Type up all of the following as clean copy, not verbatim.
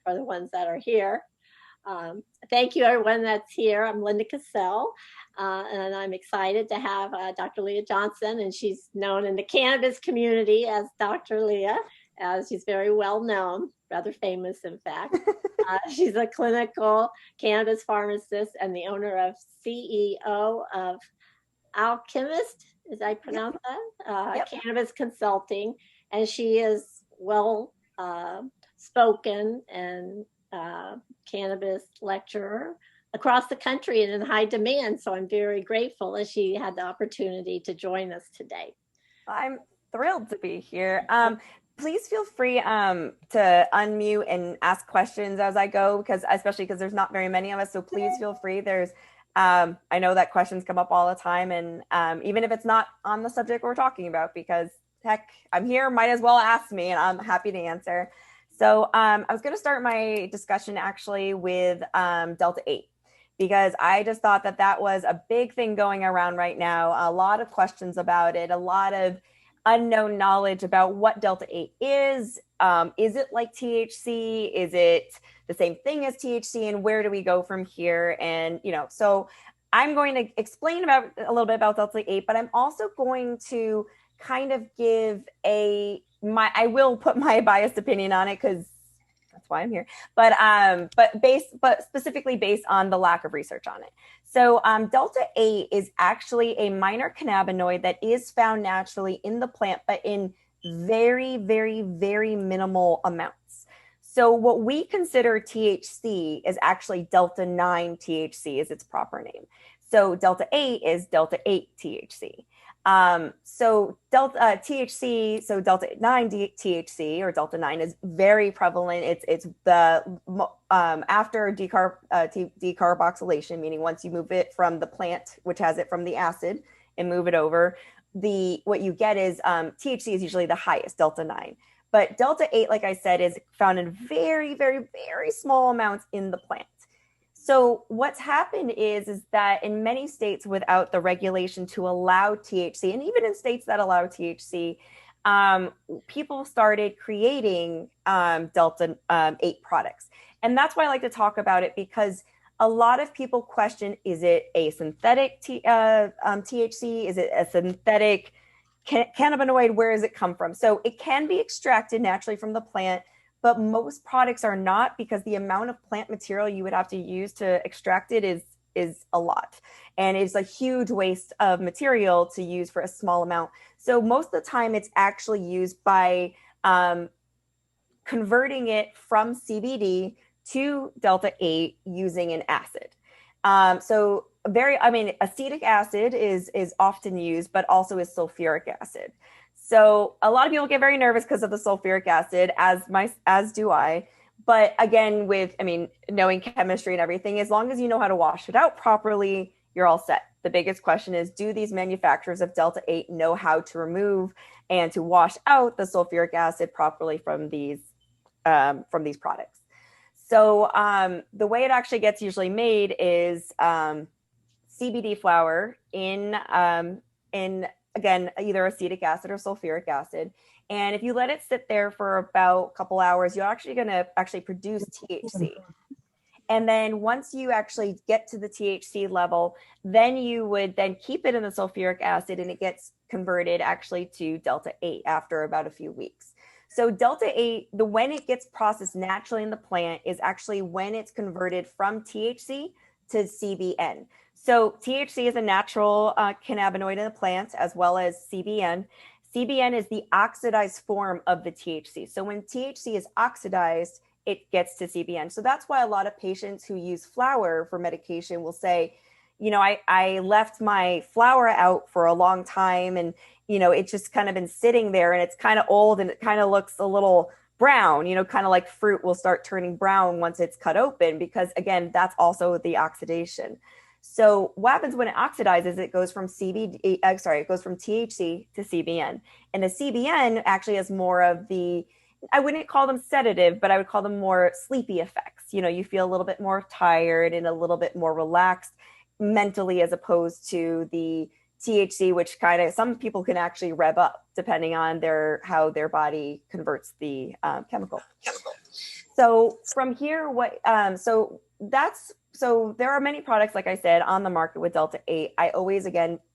for the ones that are here. Thank you, everyone that's here. I'm Linda Cassell, and I'm excited to have Dr. Leah Johnson, and she's known in the cannabis community as Dr. Leah. She's very well known, rather famous, in fact. She's a clinical cannabis pharmacist and the owner of CEO of Alchemist, as I pronounce that, cannabis consulting, and she is well spoken and cannabis lecturer across the country and in high demand. So I'm very grateful that she had the opportunity to join us today. I'm thrilled to be here. Please feel free to unmute and ask questions as I go, especially because there's not very many of us. So please feel free. I know that questions come up all the time, and even if it's not on the subject we're talking about, because heck, I'm here, might as well ask me, and I'm happy to answer. So I was going to start my discussion actually with Delta 8, because I just thought that was a big thing going around right now. A lot of questions about it, a lot of unknown knowledge about what Delta 8 is. Is it like THC? Is it the same thing as THC? And where do we go from here? And, so I'm going to explain a little bit about Delta 8, but I'm also going to kind of give I will put my biased opinion on it, because that's why I'm here, but specifically based on the lack of research on it. So Delta 8 is actually a minor cannabinoid that is found naturally in the plant, but in very, very, very minimal amounts. So what we consider THC is actually Delta 9 THC is its proper name. So Delta 8 is Delta 8 THC. So Delta THC, so Delta 9 THC or Delta 9 is very prevalent. It's the after decarboxylation, meaning once you move it from the plant, which has it from the acid, and move it over, what you get is THC is usually the highest, Delta 9. But Delta 8, like I said, is found in very, very, very small amounts in the plant. So what's happened is that in many states without the regulation to allow THC, and even in states that allow THC, people started creating Delta 8 products. And that's why I like to talk about it, because a lot of people question, is it a synthetic THC? Is it a synthetic cannabinoid? Where does it come from? So it can be extracted naturally from the plant, but most products are not, because the amount of plant material you would have to use to extract it is a lot. And it's a huge waste of material to use for a small amount. So most of the time it's actually used by converting it from CBD to Delta 8 using an acid. Acetic acid is often used, but also is sulfuric acid. So a lot of people get very nervous because of the sulfuric acid, as do I. But again, knowing chemistry and everything, as long as you know how to wash it out properly, you're all set. The biggest question is, do these manufacturers of Delta 8 know how to remove and to wash out the sulfuric acid properly from these products? So the way it actually gets usually made is CBD flower in again, either acetic acid or sulfuric acid. And if you let it sit there for about a couple hours, you're actually going to produce THC. And then once you actually get to the THC level, then you would then keep it in the sulfuric acid, and it gets converted actually to Delta 8 after about a few weeks. So Delta 8, when it gets processed naturally in the plant, is actually when it's converted from THC to CBN. So THC is a natural cannabinoid in the plant, as well as CBN. CBN is the oxidized form of the THC. So when THC is oxidized, it gets to CBN. So that's why a lot of patients who use flower for medication will say, I left my flower out for a long time, and, it's just kind of been sitting there, and it's kind of old, and it kind of looks a little brown, kind of like fruit will start turning brown once it's cut open, because again, that's also the oxidation. So what happens when it oxidizes, it goes from it goes from THC to CBN. And the CBN actually has more of I wouldn't call them sedative, but I would call them more sleepy effects. You feel a little bit more tired and a little bit more relaxed mentally, as opposed to the THC, which some people can actually rev up depending on how their body converts the chemical. So from here, so there are many products, like I said, on the market with Delta 8.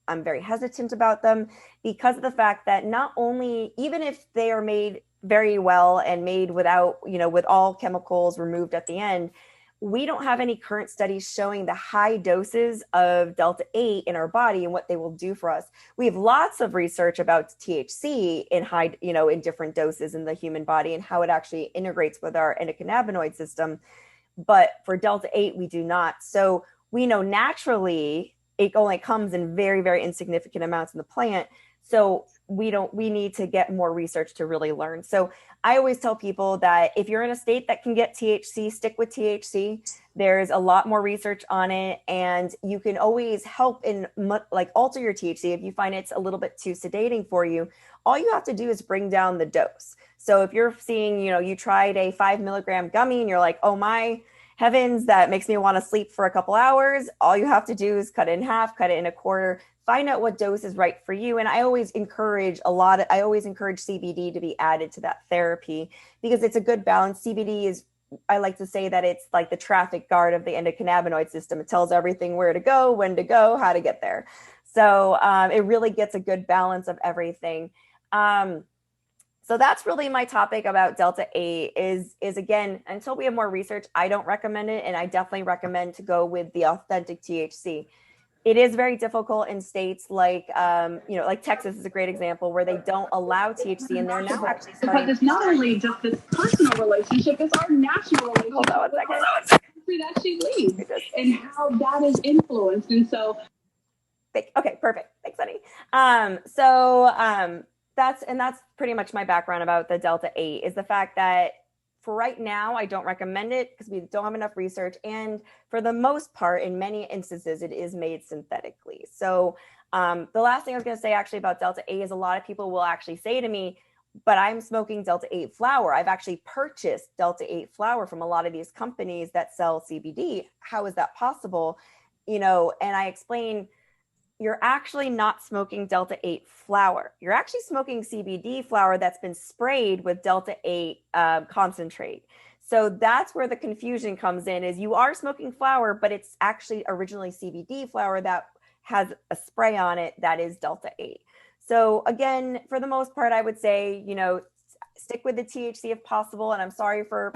I'm very hesitant about them because of the fact that not only, even if they are made very well and made without, with all chemicals removed at the end, we don't have any current studies showing the high doses of Delta 8 in our body and what they will do for us. We have lots of research about THC in in different doses in the human body and how it actually integrates with our endocannabinoid system. But for Delta 8, we do not. So we know naturally it only comes in very, very insignificant amounts in the plant. So we need to get more research to really learn. So I always tell people that if you're in a state that can get THC, stick with THC. There's a lot more research on it, and you can always help in alter your THC if you find it's a little bit too sedating for you. All you have to do is bring down the dose. So if you're seeing, you tried a 5 milligram gummy and you're like, oh my heavens, that makes me want to sleep for a couple hours. All you have to do is cut it in half, cut it in a quarter, find out what dose is right for you. And I always encourage CBD to be added to that therapy because it's a good balance. CBD is, I like to say that it's like the traffic guard of the endocannabinoid system. It tells everything where to go, when to go, how to get there. So it really gets a good balance of everything. So that's really my topic about Delta 8 is again, until we have more research, I don't recommend it. And I definitely recommend to go with the authentic THC. It is very difficult in states like, like Texas is a great example where they don't allow THC, and they're now actually because it's not only just this personal relationship, it's our national relationship. Hold on 1 second. That she leads and how that is influenced. And so, okay, perfect. Thanks, honey. That's pretty much my background about the Delta 8 is the fact that for right now, I don't recommend it because we don't have enough research. And for the most part, in many instances, it is made synthetically. So the last thing I was going to say actually about Delta 8 is a lot of people will actually say to me, but I'm smoking Delta 8 flower. I've actually purchased Delta 8 flower from a lot of these companies that sell CBD. How is that possible? And I explain, you're actually not smoking Delta 8 flower. You're actually smoking CBD flower that's been sprayed with Delta 8 concentrate. So that's where the confusion comes in, is you are smoking flower, but it's actually originally CBD flower that has a spray on it that is Delta 8. So again, for the most part, I would say, stick with the THC if possible. And I'm sorry for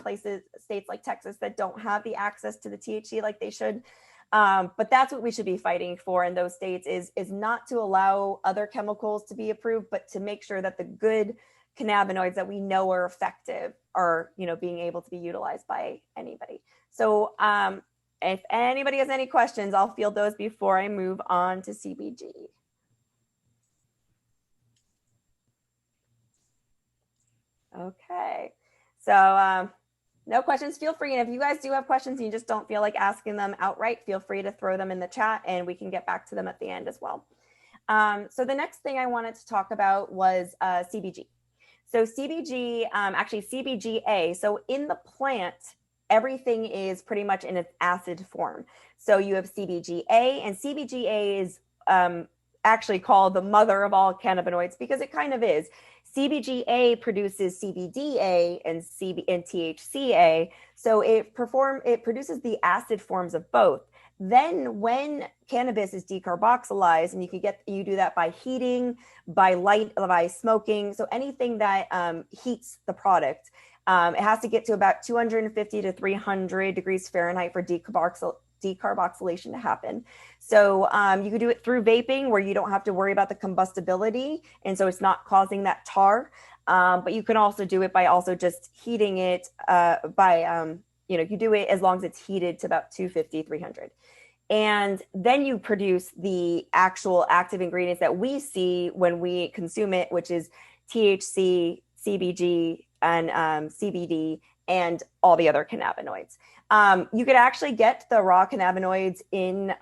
states like Texas that don't have the access to the THC like they should. But that's what we should be fighting for in those states is not to allow other chemicals to be approved, but to make sure that the good cannabinoids that we know are effective are, being able to be utilized by anybody. So if anybody has any questions, I'll field those before I move on to CBG. Okay. So no questions, feel free. And if you guys do have questions and you just don't feel like asking them outright, feel free to throw them in the chat and we can get back to them at the end as well. So the next thing I wanted to talk about was CBG. So CBG, actually CBGA. So in the plant, everything is pretty much in its acid form. So you have CBGA, and CBGA is actually called the mother of all cannabinoids because it kind of is. CBGA produces CBDA and THCA, so it produces the acid forms of both. Then when cannabis is decarboxylized, and you do that by heating, by smoking, so anything that heats the product, it has to get to about 250 to 300 degrees Fahrenheit for decarboxylation to happen. So you could do it through vaping where you don't have to worry about the combustibility, and so it's not causing that tar. But you can also do it by also just heating it you do it as long as it's heated to about 250, 300. And then you produce the actual active ingredients that we see when we consume it, which is THC, CBG, and CBD, and all the other cannabinoids. You could actually get the raw cannabinoids in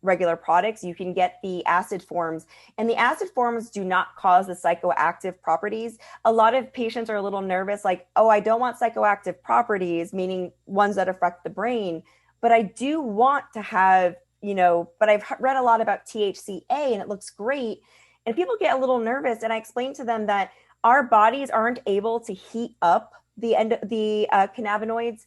regular products. You can get the acid forms, and the acid forms do not cause the psychoactive properties. A lot of patients are a little nervous, like, oh, I don't want psychoactive properties, meaning ones that affect the brain, but I do want to have, but I've read a lot about THCA and it looks great. And people get a little nervous, and I explain to them that our bodies aren't able to heat up the cannabinoids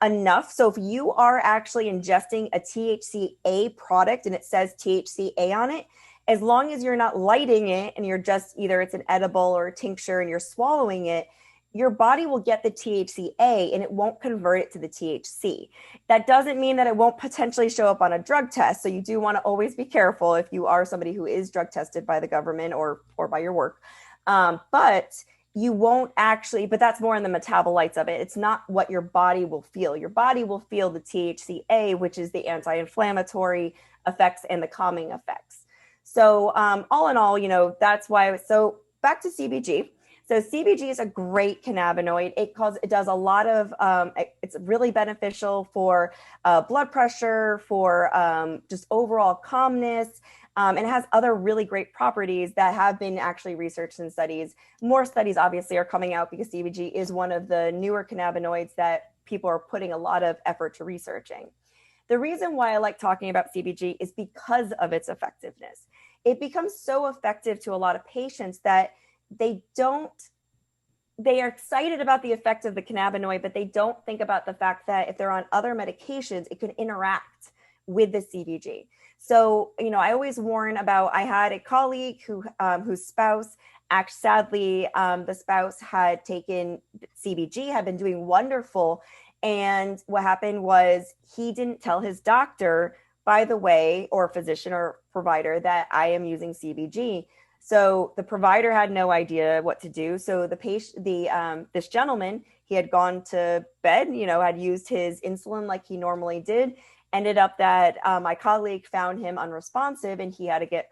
enough. So if you are actually ingesting a THCA product and it says THCA on it, as long as you're not lighting it and you're just either it's an edible or a tincture and you're swallowing it, your body will get the THCA and it won't convert it to the THC. That doesn't mean that it won't potentially show up on a drug test. So you do want to always be careful if you are somebody who is drug tested by the government or by your work. But you won't actually, but that's more in the metabolites of it. It's not what your body will feel. Your body will feel the THCA, which is the anti-inflammatory effects and the calming effects. So all in all, that's why. So back to CBG. So CBG is a great cannabinoid. It does a lot of, it's really beneficial for blood pressure, for just overall calmness. And it has other really great properties that have been actually researched in studies. More studies obviously are coming out because CBG is one of the newer cannabinoids that people are putting a lot of effort to researching. The reason why I like talking about CBG is because of its effectiveness. It becomes so effective to a lot of patients that they are excited about the effect of the cannabinoid, but they don't think about the fact that if they're on other medications, it can interact with the CBG. So, I always warn about, I had a colleague whose spouse, sadly, the spouse had taken CBG, had been doing wonderful. And what happened was he didn't tell his doctor, by the way, or physician or provider, that I am using CBG. So the provider had no idea what to do. So this gentleman, he had gone to bed, had used his insulin like he normally did. Ended up that my colleague found him unresponsive, and he had to get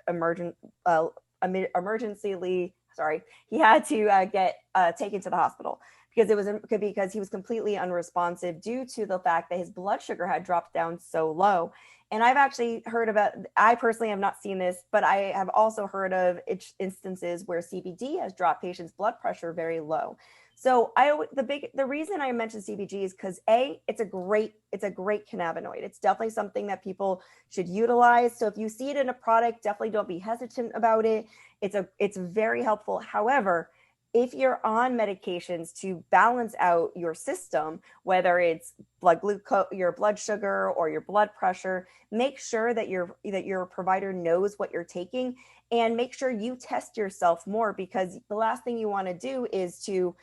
he had to get taken to the hospital because he was completely unresponsive due to the fact that his blood sugar had dropped down so low. And I've actually heard I personally have not seen this, but I have also heard of instances where CBD has dropped patients' blood pressure very low. So the reason I mentioned CBG is because it's a great cannabinoid. It's definitely something that people should utilize. So if you see it in a product, definitely don't be hesitant about it. It's very helpful. However, if you're on medications to balance out your system, whether it's blood glucose, your blood sugar, or your blood pressure, make sure that your provider knows what you're taking, and make sure you test yourself more, because the last thing you want to do is to,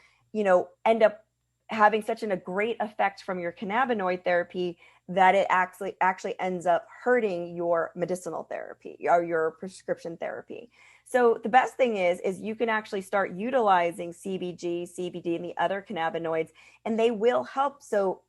end up having such a great effect from your cannabinoid therapy that it actually ends up hurting your medicinal therapy or your prescription therapy. So the best thing is you can actually start utilizing CBG, CBD, and the other cannabinoids, and they will help. So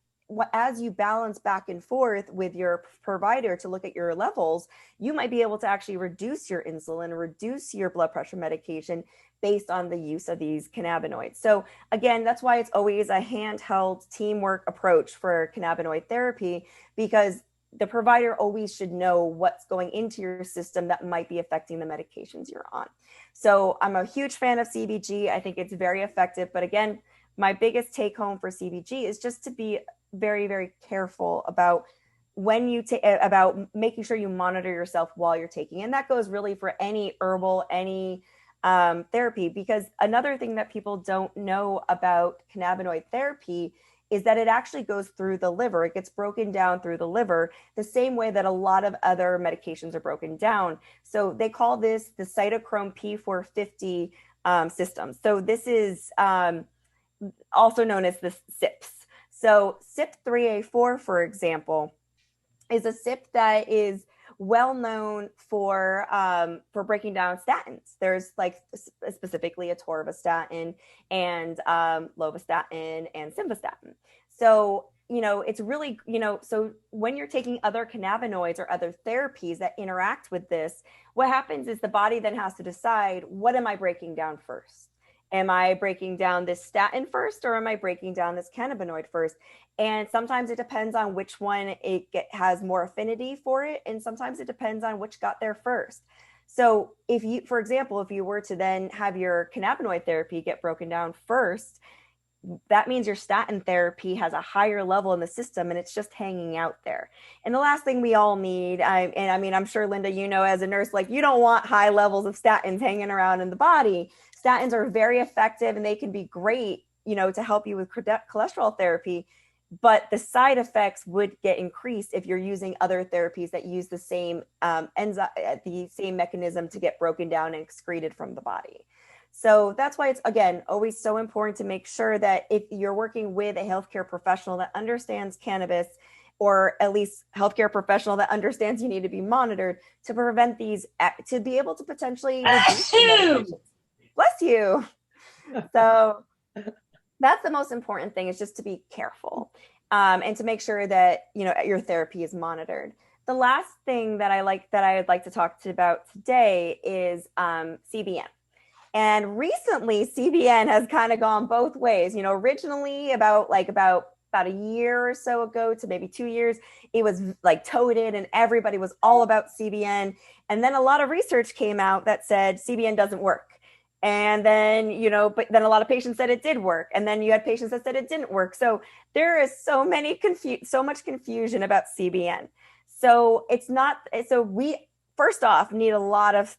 as you balance back and forth with your provider to look at your levels, you might be able to actually reduce your insulin, reduce your blood pressure medication based on the use of these cannabinoids. So again, that's why it's always a handheld teamwork approach for cannabinoid therapy, because the provider always should know what's going into your system that might be affecting the medications you're on. So I'm a huge fan of CBG. I think it's very effective. But again, my biggest take home for CBG is just to be very, very careful about about making sure you monitor yourself while you're taking. And that goes really for any herbal, any therapy, because another thing that people don't know about cannabinoid therapy is that it actually goes through the liver. It gets broken down through the liver the same way that a lot of other medications are broken down. So they call this the cytochrome P450 system. So this is also known as the CYPs. So CYP3A4, for example, is a CYP that is well known for breaking down statins. There's specifically atorvastatin and lovastatin and simvastatin. So, it's really, so when you're taking other cannabinoids or other therapies that interact with this, what happens is the body then has to decide, what am I breaking down first? Am I breaking down this statin first, or am I breaking down this cannabinoid first? And sometimes it depends on which one has more affinity for it. And sometimes it depends on which got there first. So for example, if you were to then have your cannabinoid therapy get broken down first, that means your statin therapy has a higher level in the system and it's just hanging out there. And the last thing we all need, I'm sure, Linda, as a nurse, you don't want high levels of statins hanging around in the body. Statins are very effective and they can be great, to help you with cholesterol therapy, but the side effects would get increased if you're using other therapies that use the same enzyme, the same mechanism to get broken down and excreted from the body. So that's why it's, again, always so important to make sure that if you're working with a healthcare professional that understands cannabis, or at least healthcare professional that understands you need to be monitored to prevent these, to be able to potentially reduce medications. Bless you. So that's the most important thing, is just to be careful and to make sure that your therapy is monitored. The last thing that I would like to talk about today is CBN. And recently, CBN has kind of gone both ways. Originally about a year or so ago to maybe 2 years, it was like touted and everybody was all about CBN. And then a lot of research came out that said CBN doesn't work. And then, but then a lot of patients said it did work. And then you had patients that said it didn't work. So there is so much confusion about CBN. So we first off need a lot of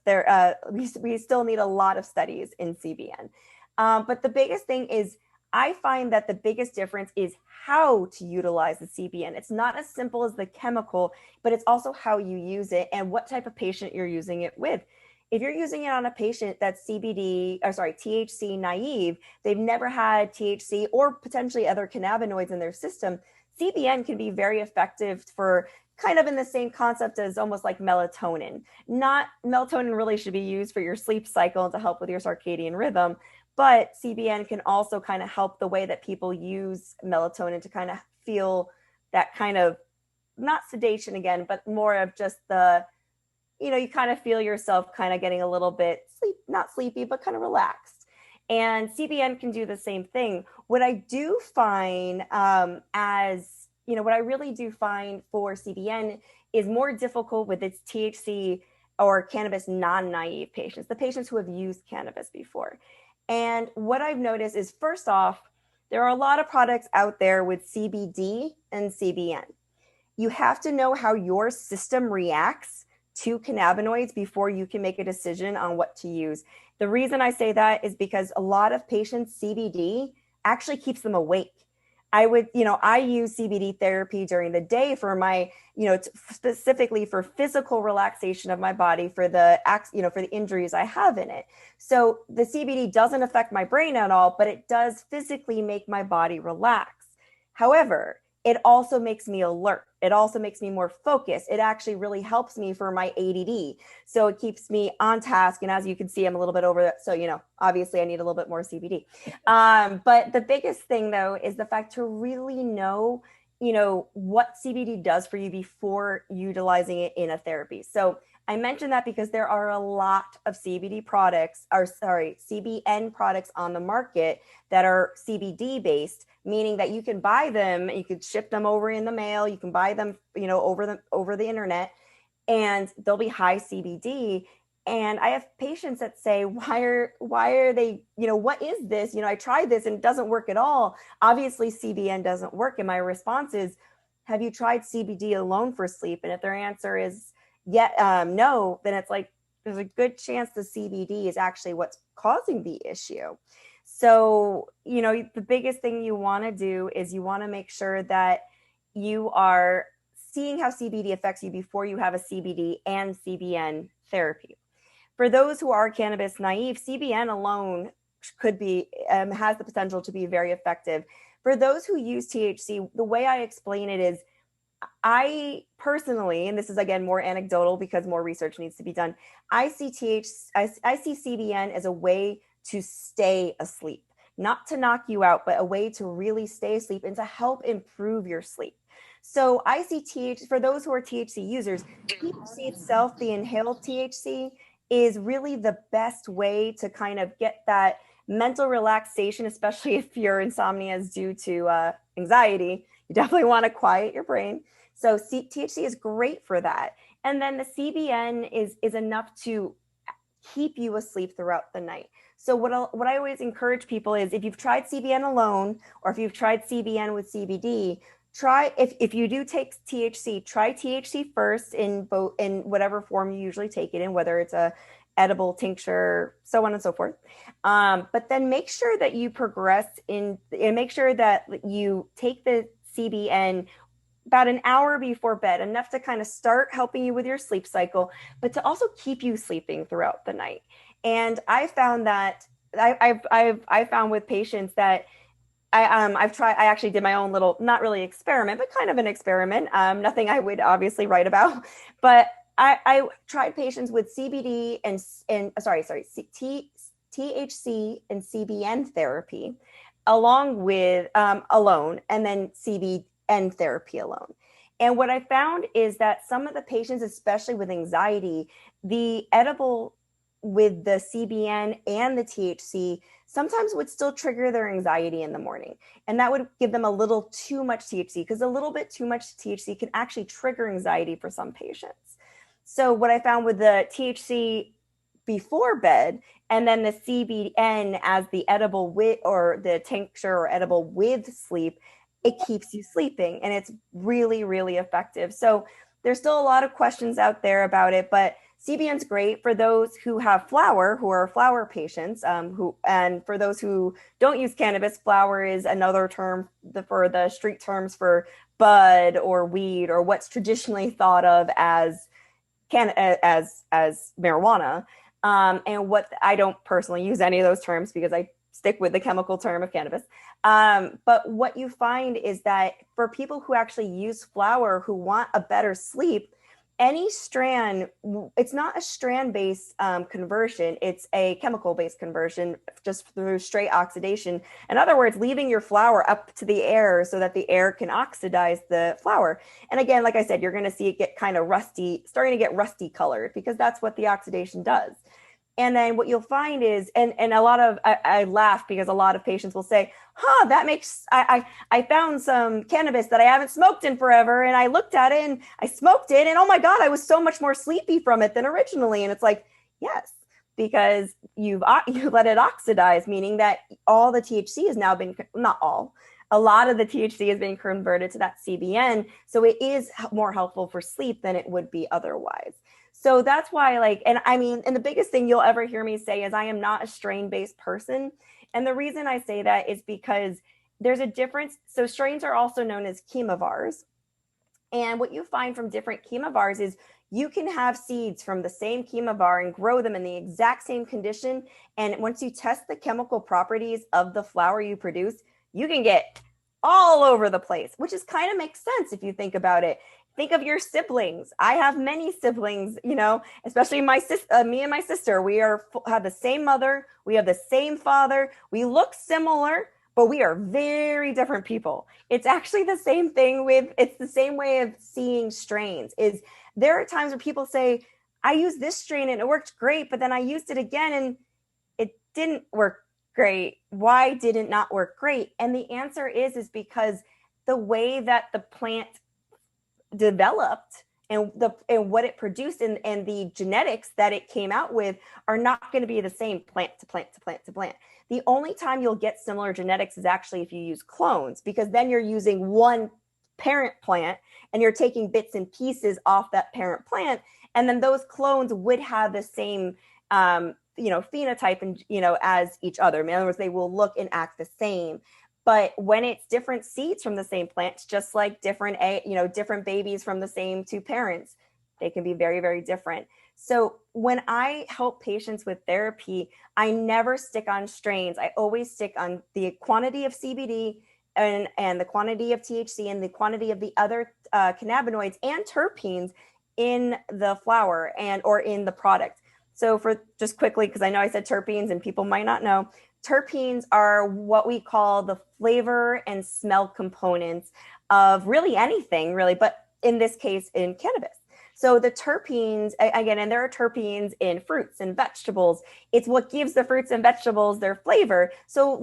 we still need a lot of studies in CBN. But the biggest thing is, I find that the biggest difference is how to utilize the CBN. It's not as simple as the chemical, but it's also how you use it and what type of patient you're using it with. If you're using it on a patient that's THC naive, they've never had THC or potentially other cannabinoids in their system, CBN can be very effective for kind of in the same concept as almost like melatonin. Melatonin really should be used for your sleep cycle and to help with your circadian rhythm, but CBN can also kind of help the way that people use melatonin to kind of feel that kind of, not sedation again, but more of just the, you kind of feel yourself kind of getting a little bit not sleepy, but kind of relaxed. And CBN can do the same thing. What I do find what I really do find for CBN is more difficult with its THC or cannabis non-naive patients, the patients who have used cannabis before. And what I've noticed is, first off, there are a lot of products out there with CBD and CBN. You have to know how your system reacts to cannabinoids before you can make a decision on what to use. The reason I say that is because a lot of patients, CBD actually keeps them awake. I use CBD therapy during the day for my, specifically for physical relaxation of my body for the injuries I have in it. So the CBD doesn't affect my brain at all, but it does physically make my body relax. However, it also makes me alert. It also makes me more focused. It actually really helps me for my ADD. So it keeps me on task. And as you can see, I'm a little bit over that. So, obviously I need a little bit more CBD. But the biggest thing though, is the fact to really know, what CBD does for you before utilizing it in a therapy. So I mentioned that because there are a lot of CBN products on the market that are CBD based, meaning that you can buy them, you could ship them over in the mail, you can buy them, over the internet, and they'll be high CBD. And I have patients that say, why are they, what is this? I tried this and it doesn't work at all. Obviously CBN doesn't work. And my response is, have you tried CBD alone for sleep? And if their answer is no, then it's like, there's a good chance the CBD is actually what's causing the issue. So, the biggest thing you want to do is you want to make sure that you are seeing how CBD affects you before you have a CBD and CBN therapy. For those who are cannabis naive, CBN alone could be, has the potential to be very effective. For those who use THC, the way I explain it is, I personally, and this is again more anecdotal because more research needs to be done, I see CBN as a way to stay asleep, not to knock you out, but a way to really stay asleep and to help improve your sleep. So I see THC, for those who are THC users, THC itself, the inhaled THC, is really the best way to kind of get that mental relaxation, especially if your insomnia is due to anxiety. You definitely want to quiet your brain. So THC is great for that. And then the CBN is enough to keep you asleep throughout the night. So what I always encourage people is, if you've tried CBN alone, or if you've tried CBN with CBD, if you do take THC, try THC first in whatever form you usually take it in, whether it's a edible tincture, so on and so forth. But then make sure that you progress in, and make sure that you take the CBN about an hour before bed, enough to kind of start helping you with your sleep cycle, but to also keep you sleeping throughout the night. And I found that I found with patients that I've tried. I actually did my own little, not really experiment, but kind of an experiment. Nothing I would obviously write about, but I tried patients with CBD and THC and CBN therapy, along with alone, and then CBN therapy alone. And what I found is that some of the patients, especially with anxiety, the edible with the CBN and the THC sometimes would still trigger their anxiety in the morning. And that would give them a little too much THC, because a little bit too much THC can actually trigger anxiety for some patients. So what I found with the THC before bed, and then the CBN as the edible with, or the tincture or edible with sleep, it keeps you sleeping, and it's really, really effective. So there's still a lot of questions out there about it, but CBN's great for those who have flower, who are flower patients, and for those who don't use cannabis, flower is another term for the street terms for bud or weed, or what's traditionally thought of as marijuana. And what, I don't personally use any of those terms because I stick with the chemical term of cannabis. But what you find is that for people who actually use flower, who want a better sleep, any strand, it's not a strand-based conversion, it's a chemical-based conversion just through straight oxidation. In other words, leaving your flower up to the air so that the air can oxidize the flower. And again, like I said, you're going to see it get kind of rusty, starting to get rusty colored, because that's what the oxidation does. And then what you'll find is, and a lot of, I laugh because a lot of patients will say, that makes, I found some cannabis that I haven't smoked in forever. And I looked at it and I smoked it, and oh my God, I was so much more sleepy from it than originally. And it's like, yes, because you let it oxidize, meaning that all the THC has now been, not all, a lot of the THC has been converted to that CBN. So it is more helpful for sleep than it would be otherwise. So that's why, like, and I mean, and the biggest thing you'll ever hear me say is I am not a strain-based person. And the reason I say that is because there's a difference. So strains are also known as chemovars. And what you find from different chemovars is you can have seeds from the same chemovar and grow them in the exact same condition. And once you test the chemical properties of the flower you produce, you can get all over the place, which is kind of makes sense if you think about it. Think of your siblings. I have many siblings, you know, especially me and my sister. We have the same mother. We have the same father. We look similar, but we are very different people. It's actually the same thing it's the same way of seeing strains. Is there are times where people say, I used this strain and it worked great, but then I used it again and it didn't work great. Why did it not work great? And the answer is because the way that the plant developed and what it produced and the genetics that it came out with are not going to be the same plant to plant to plant to plant. The only time you'll get similar genetics is actually if you use clones, because then you're using one parent plant and you're taking bits and pieces off that parent plant, and then those clones would have the same phenotype and as each other. In other words, they will look and act the same. But when it's different seeds from the same plant, just like different babies from the same two parents, they can be very, very different. So when I help patients with therapy, I never stick on strains. I always stick on the quantity of CBD and the quantity of THC and the quantity of the other cannabinoids and terpenes in the flower or in the product. So for just quickly, because I know I said terpenes and people might not know, terpenes are what we call the flavor and smell components of really anything, really, but in this case, in cannabis. So the terpenes, again, and there are terpenes in fruits and vegetables. It's what gives the fruits and vegetables their flavor. So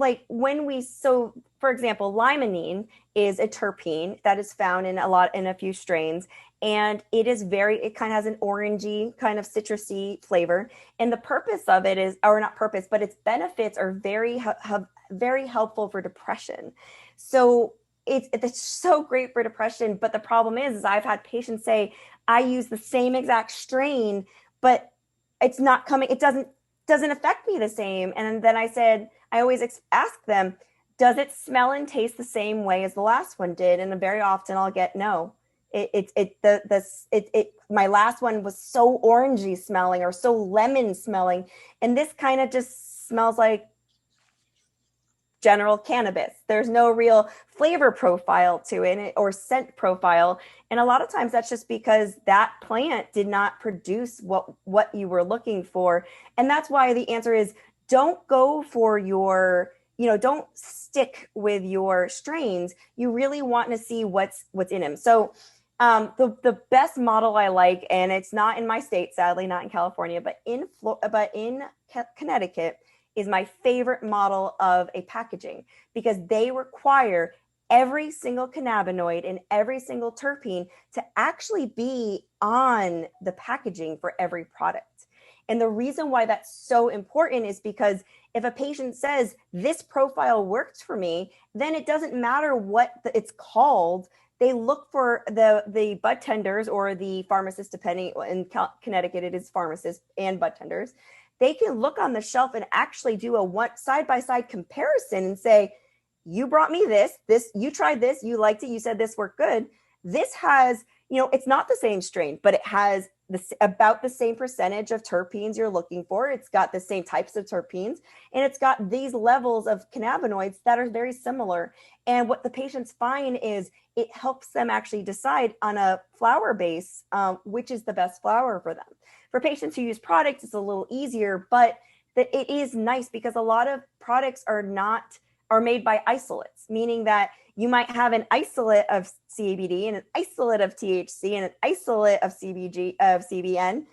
for example, limonene is a terpene that is found in a few strains. And it kind of has an orangey kind of citrusy flavor. And the purpose of it is, or not purpose, but its benefits are very helpful for depression. So it's so great for depression. But the problem is I've had patients say, I use the same exact strain, but it's not coming, it doesn't affect me the same. And then I said, I always ask them, does it smell and taste the same way as the last one did? And very often I'll get no. My last one was so orangey smelling or so lemon smelling, and this kind of just smells like general cannabis. There's no real flavor profile to it or scent profile. And a lot of times that's just because that plant did not produce what you were looking for. And that's why the answer is don't go for your, don't stick with your strains. You really want to see what's in them. So the best model I like, and it's not in my state, sadly, not in California, but in Connecticut, is my favorite model of a packaging, because they require every single cannabinoid and every single terpene to actually be on the packaging for every product. And the reason why that's so important is because if a patient says this profile works for me, then it doesn't matter what it's called. They look for the bud tenders or the pharmacist, depending, in Connecticut it is pharmacists and bud tenders. They can look on the shelf and actually do a side-by-side comparison and say, you brought me this, you tried this, you liked it, you said this worked good. This has, it's not the same strain, but it has about the same percentage of terpenes you're looking for. It's got the same types of terpenes, and it's got these levels of cannabinoids that are very similar. And what the patients find is it helps them actually decide on a flower base, which is the best flower for them. For patients who use products, it's a little easier, but it is nice because a lot of products are made by isolates, meaning that you might have an isolate of CBD and an isolate of THC and an isolate of CBN.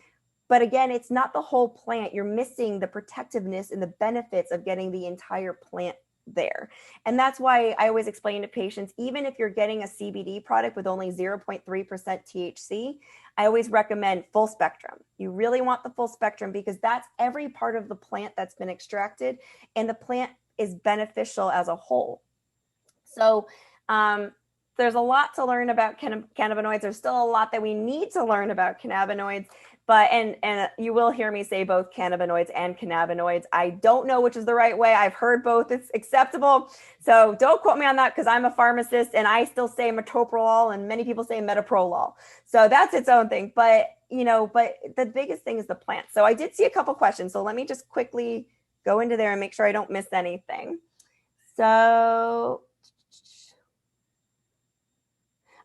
But again, it's not the whole plant. You're missing the protectiveness and the benefits of getting the entire plant there. And that's why I always explain to patients, even if you're getting a CBD product with only 0.3% THC, I always recommend full spectrum. You really want the full spectrum because that's every part of the plant that's been extracted, and the plant is beneficial as a whole. So there's a lot to learn about cannabinoids. There's still a lot that we need to learn about cannabinoids, but and you will hear me say both cannabinoids and cannabinoids. I don't know which is the right way. I've heard both. It's acceptable. So don't quote me on that because I'm a pharmacist and I still say metoprolol and many people say metoprolol. So that's its own thing. But the biggest thing is the plant. So I did see a couple questions. So let me just quickly go into there and make sure I don't miss anything. So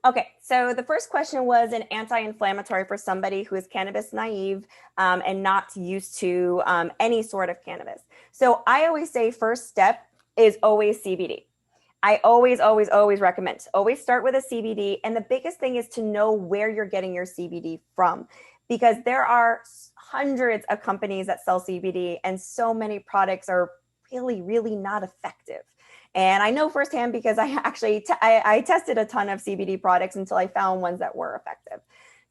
okay, so the first question was an anti-inflammatory for somebody who is cannabis naive and not used to any sort of cannabis. So I always say first step is always CBD. I always recommend, always start with a CBD. And the biggest thing is to know where you're getting your CBD from, because there are hundreds of companies that sell CBD and so many products are really, really not effective. And I know firsthand because I actually I tested a ton of CBD products until I found ones that were effective.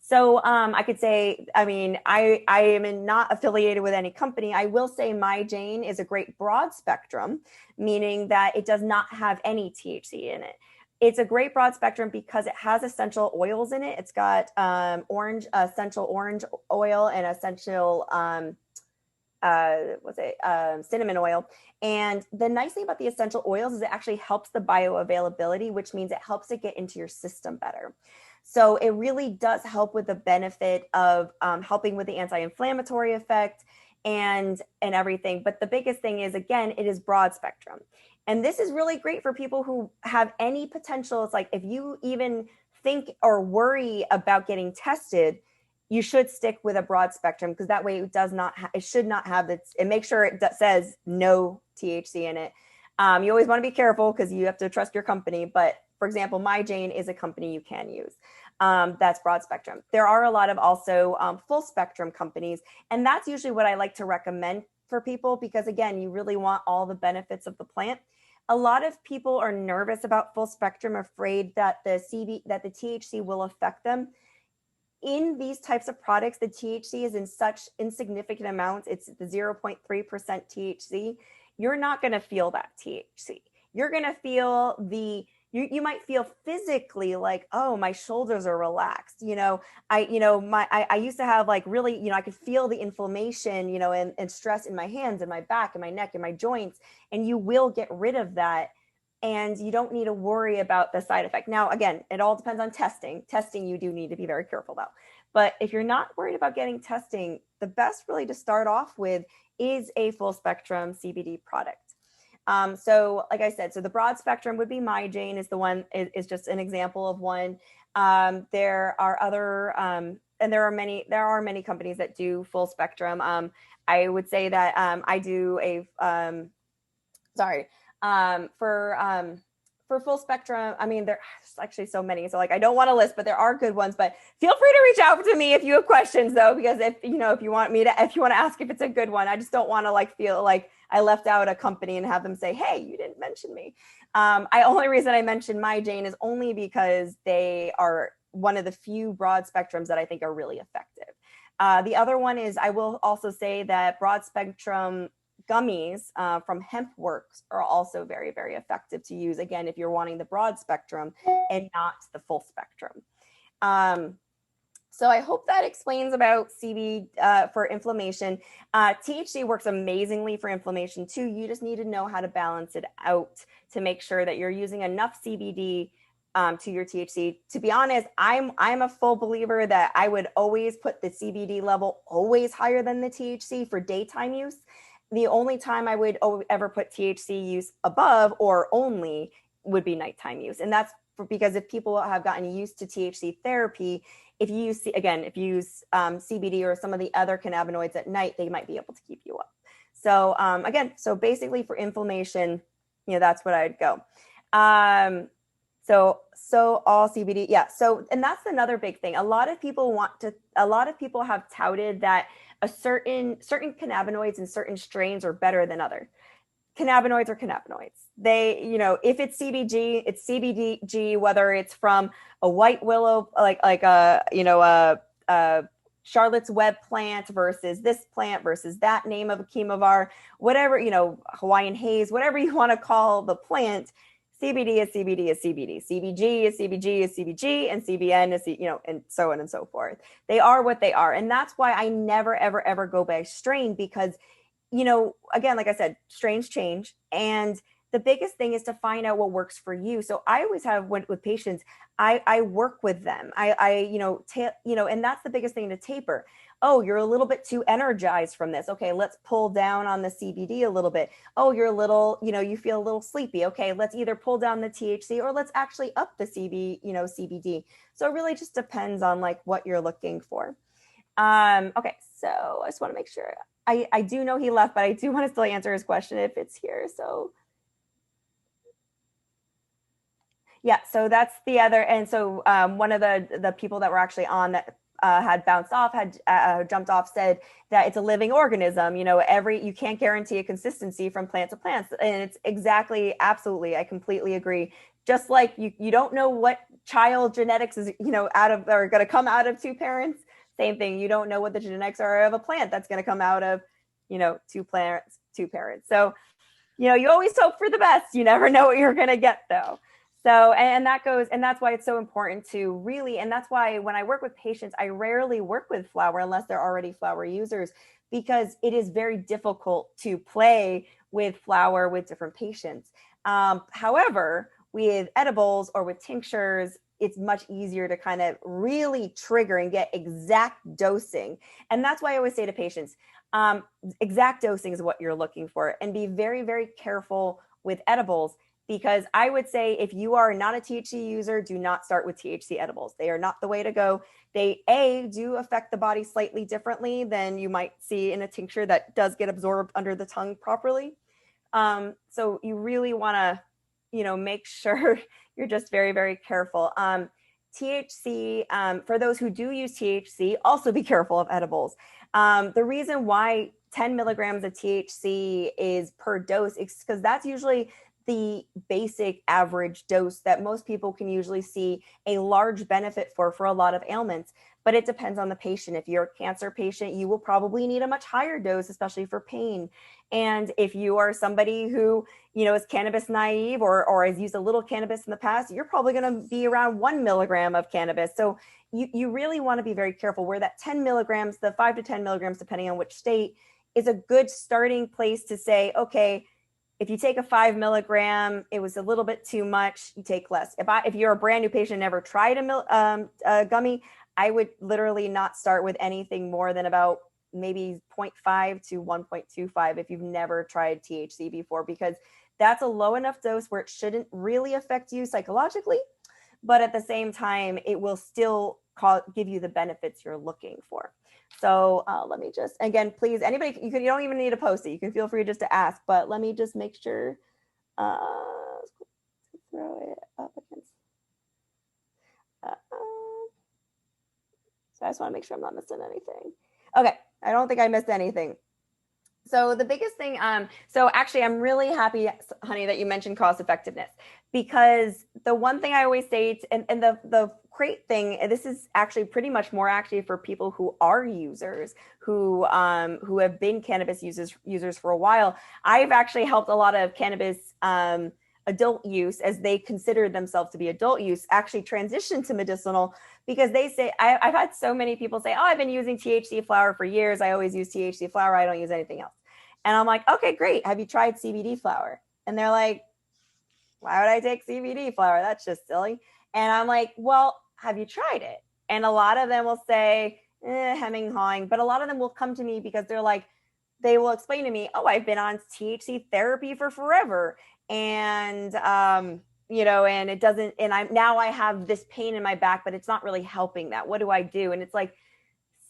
So I could say, I am not affiliated with any company. I will say My Jane is a great broad spectrum, meaning that it does not have any THC in it. It's a great broad spectrum because it has essential oils in it. It's got essential orange oil and essential cinnamon oil. And the nice thing about the essential oils is it actually helps the bioavailability, which means it helps it get into your system better. So it really does help with the benefit of helping with the anti-inflammatory effect and everything. But the biggest thing is, again, it is broad spectrum. And this is really great for people who have any potential. It's like if you even think or worry about getting tested, you should stick with a broad spectrum because that way it should not have this, and make sure it says no THC in it. You always want to be careful because you have to trust your company. But for example, My Jane is a company you can use. That's broad spectrum. There are a lot of also full spectrum companies. And that's usually what I like to recommend for people because again, you really want all the benefits of the plant. A lot of people are nervous about full spectrum, afraid that the THC will affect them. In these types of products, the THC is in such insignificant amounts. It's the 0.3% THC. You're not going to feel that THC. You're going to feel the you might feel physically like, oh, my shoulders are relaxed. I used to have like really, I could feel the inflammation, and stress in my hands and my back and my neck and my joints. And you will get rid of that. And you don't need to worry about the side effect. Now, again, it all depends on testing. Testing, you do need to be very careful about. But if you're not worried about getting testing, the best really to start off with is a full spectrum CBD product. So like I said, so the broad spectrum would be MyJane is the one, is just an example of one. There are other, and there are many companies that do full spectrum. I would say that I do for full spectrum, I mean, there's actually so many. So like, I don't want to list, but there are good ones, but feel free to reach out to me if you have questions though, because if you want to ask if it's a good one, I just don't want to like feel like I left out a company and have them say, hey, you didn't mention me. Only reason I mentioned MyJane is only because they are one of the few broad spectrums that I think are really effective. The other one is, I will also say that broad spectrum gummies from HempWorks are also very, very effective to use, again, if you're wanting the broad spectrum and not the full spectrum. So I hope that explains about CBD for inflammation. THC works amazingly for inflammation too. You just need to know how to balance it out to make sure that you're using enough CBD to your THC. To be honest, I'm a full believer that I would always put the CBD level always higher than the THC for daytime use. The only time I would ever put THC use above or only would be nighttime use. And that's because if people have gotten used to THC therapy, if you use CBD or some of the other cannabinoids at night, they might be able to keep you up. So again, so basically for inflammation, that's what I'd go. So all CBD, yeah. So, and that's another big thing. A lot of people have touted that certain cannabinoids and certain strains are better than others. Cannabinoids are cannabinoids. They, if it's CBG, it's CBG, whether it's from a white willow, like a Charlotte's Web plant versus this plant versus that name of a chemovar, whatever, Hawaiian haze, whatever you want to call the plant. CBD is CBD is CBD. CBG is CBG is CBG, and CBN is, and so on and so forth. They are what they are. And that's why I never, ever, ever go by strain because, again, like I said, strains change. And the biggest thing is to find out what works for you. So I always have with patients, I work with them. And that's the biggest thing to taper. Oh, you're a little bit too energized from this. Okay, let's pull down on the CBD a little bit. Oh, you're a little, you feel a little sleepy. Okay, let's either pull down the THC or let's actually up the CBD. So it really just depends on like what you're looking for. Okay, so I just want to make sure. I do know he left, but I do want to still answer his question if it's here. So yeah, so that's the other. And so one of the people that were actually on that had bounced off, had jumped off, said that it's a living organism. You can't guarantee a consistency from plant to plant. And it's exactly, absolutely, I completely agree. Just like you don't know what child genetics is, are going to come out of two parents. Same thing. You don't know what the genetics are of a plant that's going to come out of, two parents. So, you always hope for the best. You never know what you're going to get though. So, and that's why it's so important to really, and that's why when I work with patients, I rarely work with flower unless they're already flower users, because it is very difficult to play with flower with different patients. However, with edibles or with tinctures, it's much easier to kind of really trigger and get exact dosing. And that's why I always say to patients, exact dosing is what you're looking for, and be very, very careful with edibles. Because I would say if you are not a THC user, do not start with THC edibles. They are not the way to go. They do affect the body slightly differently than you might see in a tincture that does get absorbed under the tongue properly. So you really want to, make sure you're just very, very careful. THC, for those who do use THC, also be careful of edibles. The reason why 10 milligrams of THC is per dose is because that's usually the basic average dose that most people can usually see a large benefit for a lot of ailments. But it depends on the patient. If you're a cancer patient, you will probably need a much higher dose, especially for pain. And if you are somebody who, is cannabis naive or has used a little cannabis in the past, you're probably going to be around 1 milligram of cannabis. So you really want to be very careful where that 10 milligrams, the 5 to 10 milligrams, depending on which state, is a good starting place to say, okay, if you take a 5 milligram, it was a little bit too much, you take less. If you're a brand new patient, never tried a gummy, I would literally not start with anything more than about maybe 0.5 to 1.25 if you've never tried THC before, because that's a low enough dose where it shouldn't really affect you psychologically, but at the same time, it will still give you the benefits you're looking for. So let me just, again, please, anybody, you don't even need to post it. You can feel free just to ask, but let me just make sure, throw it up against, so I just want to make sure I'm not missing anything. Okay, I don't think I missed anything. So the biggest thing, so actually I'm really happy, honey, that you mentioned cost effectiveness, because the one thing I always say, and the great thing, and this is actually pretty much more actually for people who are users, who have been cannabis users for a while. I've actually helped a lot of cannabis adult use, as they consider themselves to be adult use, actually transition to medicinal, because they say, I've had so many people say, oh, I've been using THC flower for years. I always use THC flower. I don't use anything else. And I'm like, okay, great. Have you tried CBD flower? And they're like, why would I take CBD flower? That's just silly. And I'm like, well, have you tried it? And a lot of them will say, hemming, hawing. But a lot of them will come to me because they're like, they will explain to me, oh, I've been on THC therapy for forever. And, and it doesn't, and I have this pain in my back, but it's not really helping that. What do I do? And it's like,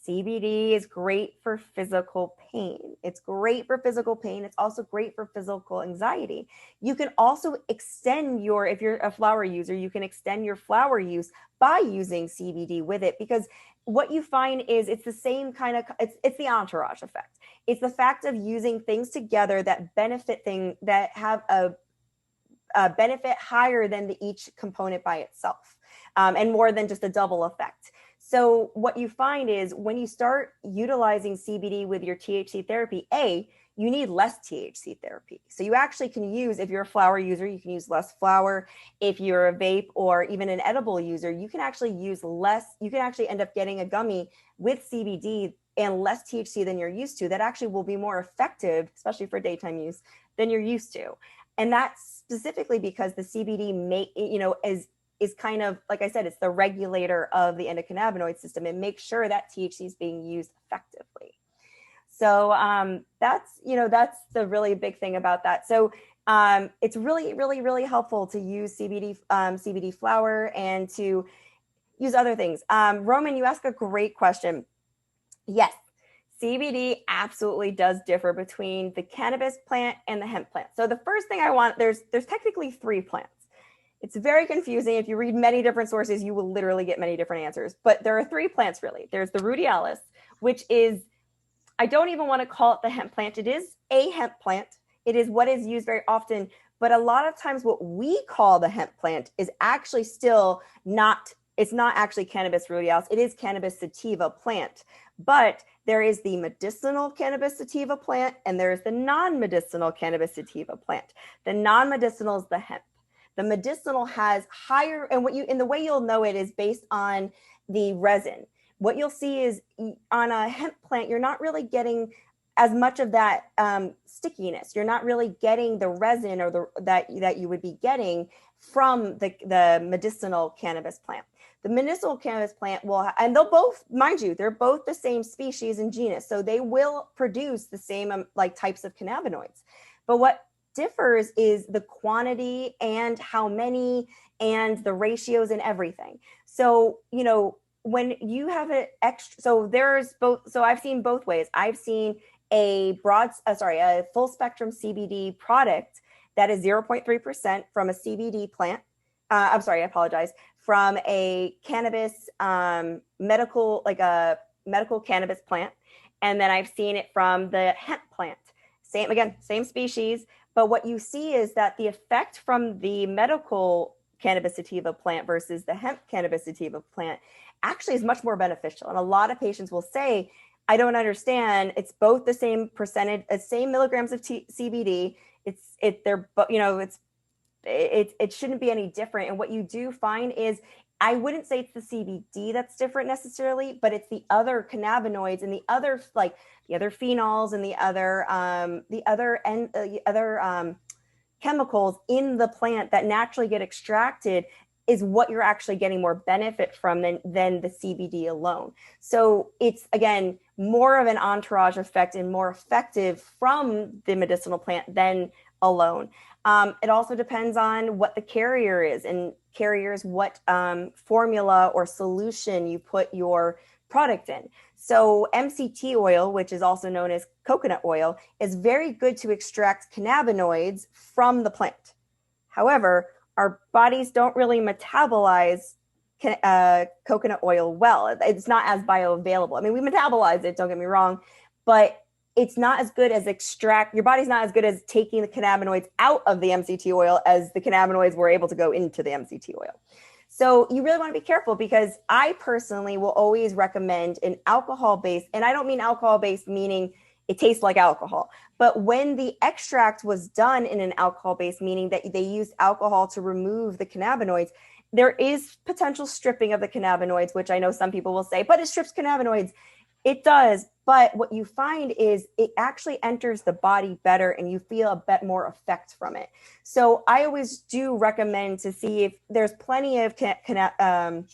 CBD is great for physical pain. It's great for physical pain. It's also great for physical anxiety. You can also extend if you're a flower user, you can extend your flower use by using CBD with it, because what you find is it's the same kind of, it's the entourage effect. It's the fact of using things together that that have a benefit higher than each component by itself, and more than just a double effect. So what you find is when you start utilizing CBD with your THC therapy, you need less THC therapy. So you actually can use, if you're a flower user, you can use less flower. If you're a vape or even an edible user, you can actually use less. You can actually end up getting a gummy with CBD and less THC than you're used to. That actually will be more effective, especially for daytime use, than you're used to. And that's specifically because the CBD is kind of, like I said, it's the regulator of the endocannabinoid system. It makes sure that THC is being used effectively. So that's the really big thing about that. So it's really, really, really helpful to use CBD flower and to use other things. Roman, you asked a great question. Yes, CBD absolutely does differ between the cannabis plant and the hemp plant. So the first thing there's technically 3 plants. It's very confusing. If you read many different sources, you will literally get many different answers. But there are 3 plants, really. There's the radialis, which is, I don't even want to call it the hemp plant. It is a hemp plant. It is what is used very often. But a lot of times what we call the hemp plant is actually still not, it's not actually cannabis radialis. It is cannabis sativa plant. But there is the medicinal cannabis sativa plant, and there is the non-medicinal cannabis sativa plant. The non-medicinal is the hemp. The medicinal has higher, and the way you'll know it is based on the resin. What you'll see is on a hemp plant, you're not really getting as much of that stickiness. You're not really getting the resin or that you would be getting from the medicinal cannabis plant. The medicinal cannabis plant and they'll both, mind you, they're both the same species and genus, so they will produce the same types of cannabinoids. But what differs is the quantity and how many and the ratios and everything. So, when you have an extra, so there's both, so I've seen both ways. I've seen a full spectrum CBD product that is 0.3% from a CBD plant. From a cannabis, medical cannabis plant. And then I've seen it from the hemp plant. Same species, But what you see is that the effect from the medical cannabis sativa plant versus the hemp cannabis sativa plant actually is much more beneficial. And a lot of patients will say, I don't understand. It's both the same percentage, same milligrams of CBD. It shouldn't be any different. And what you do find is, I wouldn't say it's the CBD that's different necessarily, but it's the other cannabinoids and the other phenols and the other chemicals in the plant that naturally get extracted is what you're actually getting more benefit from than the CBD alone. So it's, again, more of an entourage effect and more effective from the medicinal plant than alone. It also depends on what the carrier is, and carriers, what formula or solution you put your product in. So MCT oil, which is also known as coconut oil, is very good to extract cannabinoids from the plant. However, our bodies don't really metabolize coconut oil well. It's not as bioavailable. I mean, we metabolize it, don't get me wrong, but it's not as good as your body's not as good as taking the cannabinoids out of the MCT oil as the cannabinoids were able to go into the MCT oil. So you really want to be careful, because I personally will always recommend an alcohol-based, and I don't mean alcohol-based meaning it tastes like alcohol, but when the extract was done in an alcohol-based, meaning that they used alcohol to remove the cannabinoids, there is potential stripping of the cannabinoids, which I know some people will say, but it strips cannabinoids. It does, but what you find is it actually enters the body better and you feel a bit more effect from it. So I always do recommend to see if there's plenty of CBD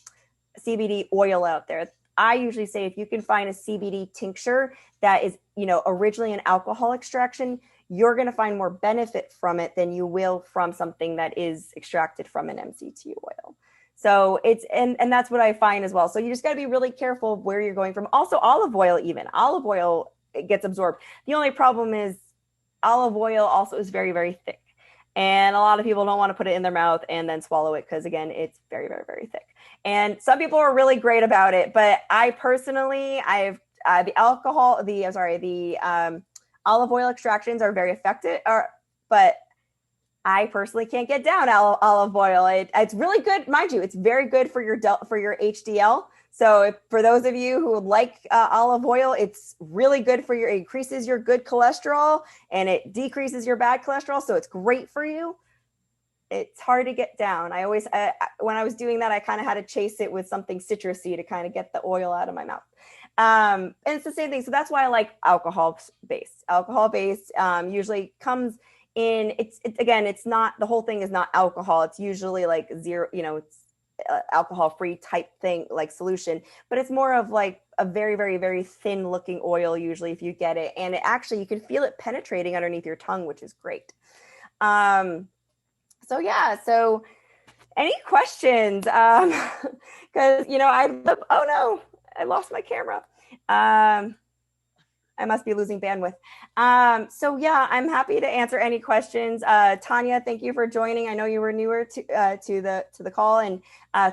oil out there. I usually say if you can find a CBD tincture that is, originally an alcohol extraction, you're going to find more benefit from it than you will from something that is extracted from an MCT oil. So and that's what I find as well. So you just got to be really careful where you're going from. Also, olive oil it gets absorbed. The only problem is olive oil also is very, very thick. And a lot of people don't want to put it in their mouth and then swallow it, because again, it's very, very, very thick. And some people are really great about it, but I personally, the olive oil extractions are very effective, but I personally can't get down olive oil. It's really good, mind you. It's very good for your HDL. So for those of you who would like olive oil, it's really good for it increases your good cholesterol and it decreases your bad cholesterol. So it's great for you. It's hard to get down. When I was doing that, I kind of had to chase it with something citrusy to kind of get the oil out of my mouth. And it's the same thing. So that's why I like alcohol-based. Alcohol-based usually comes in, it's not, the whole thing is not alcohol. It's usually like zero, it's alcohol-free type thing, like solution, but it's more of like a very, very, very thin looking oil usually if you get it. And you can feel it penetrating underneath your tongue, which is great. So any questions? Because, oh no, I lost my camera. I must be losing bandwidth. I'm happy to answer any questions. Tanya, thank you for joining. I know you were newer to the call, and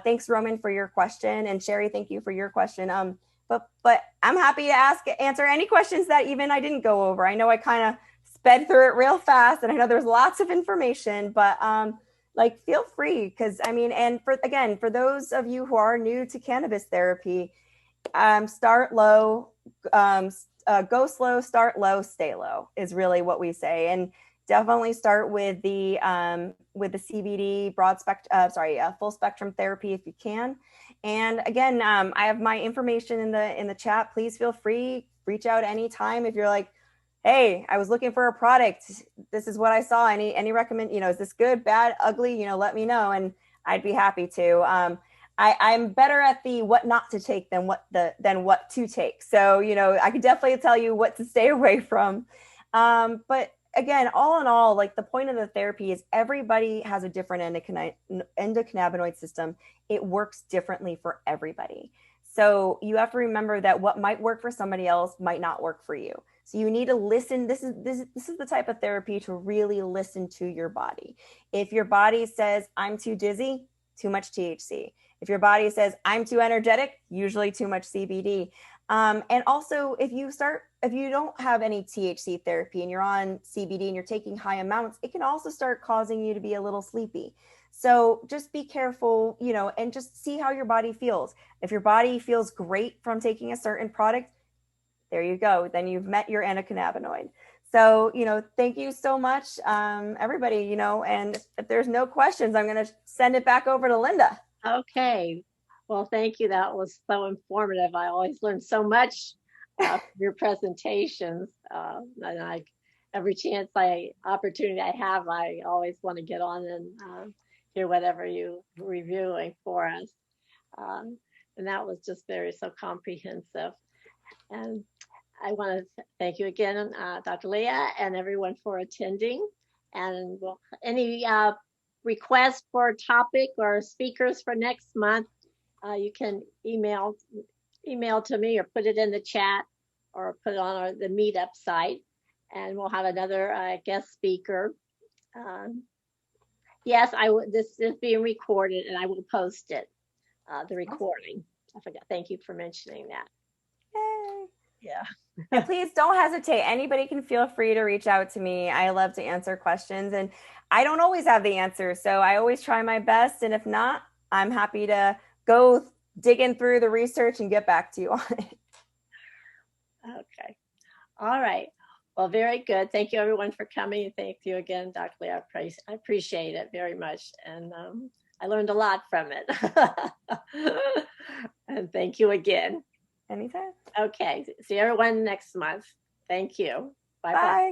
thanks, Roman, for your question, and Sherry, thank you for your question. But I'm happy to answer any questions that even I didn't go over. I know I kind of sped through it real fast, and I know there's lots of information, but feel free, because and for those of you who are new to cannabis therapy, start low. Go slow, start low, stay low is really what we say, and definitely start with the CBD full spectrum therapy if you can. And again, I have my information in the chat. Please feel free, reach out anytime if you're like, hey, I was looking for a product. This is what I saw. Any recommend? Is this good, bad, ugly? Let me know, and I'd be happy to. I'm better at the what not to take than what to take. So, I could definitely tell you what to stay away from. But again, all in all, like the point of the therapy is everybody has a different endocannabinoid system. It works differently for everybody. So you have to remember that what might work for somebody else might not work for you. So you need to listen. This is the type of therapy to really listen to your body. If your body says, I'm too dizzy, too much THC. If your body says, I'm too energetic, usually too much CBD. And also, if you don't have any THC therapy and you're on CBD and you're taking high amounts, it can also start causing you to be a little sleepy. So just be careful, and just see how your body feels. If your body feels great from taking a certain product, there you go. Then you've met your endocannabinoid. So, thank you so much, everybody, and if there's no questions, I'm going to send it back over to Linda. Okay. Well, thank you. That was so informative. I always learn so much from your presentations. And every opportunity I have, I always want to get on and hear whatever you're reviewing for us. And that was just so comprehensive. And I want to thank you again, Dr. Leah, and everyone for attending. And any requests for a topic or speakers for next month, you can email to me or put it in the chat or put it on the Meetup site, and we'll have another guest speaker. Yes, this is being recorded, and I will post it, the recording. I forgot. Thank you for mentioning that. Yay. Yeah. And please don't hesitate. Anybody can feel free to reach out to me. I love to answer questions, and I don't always have the answer, so I always try my best. And if not, I'm happy to go digging through the research and get back to you on it. Okay. All right. Well, very good. Thank you, everyone, for coming. Thank you again, Dr. Lee. I appreciate it very much. And I learned a lot from it. And thank you again. Anytime. Okay. See everyone next month. Thank you. Bye-bye. Bye.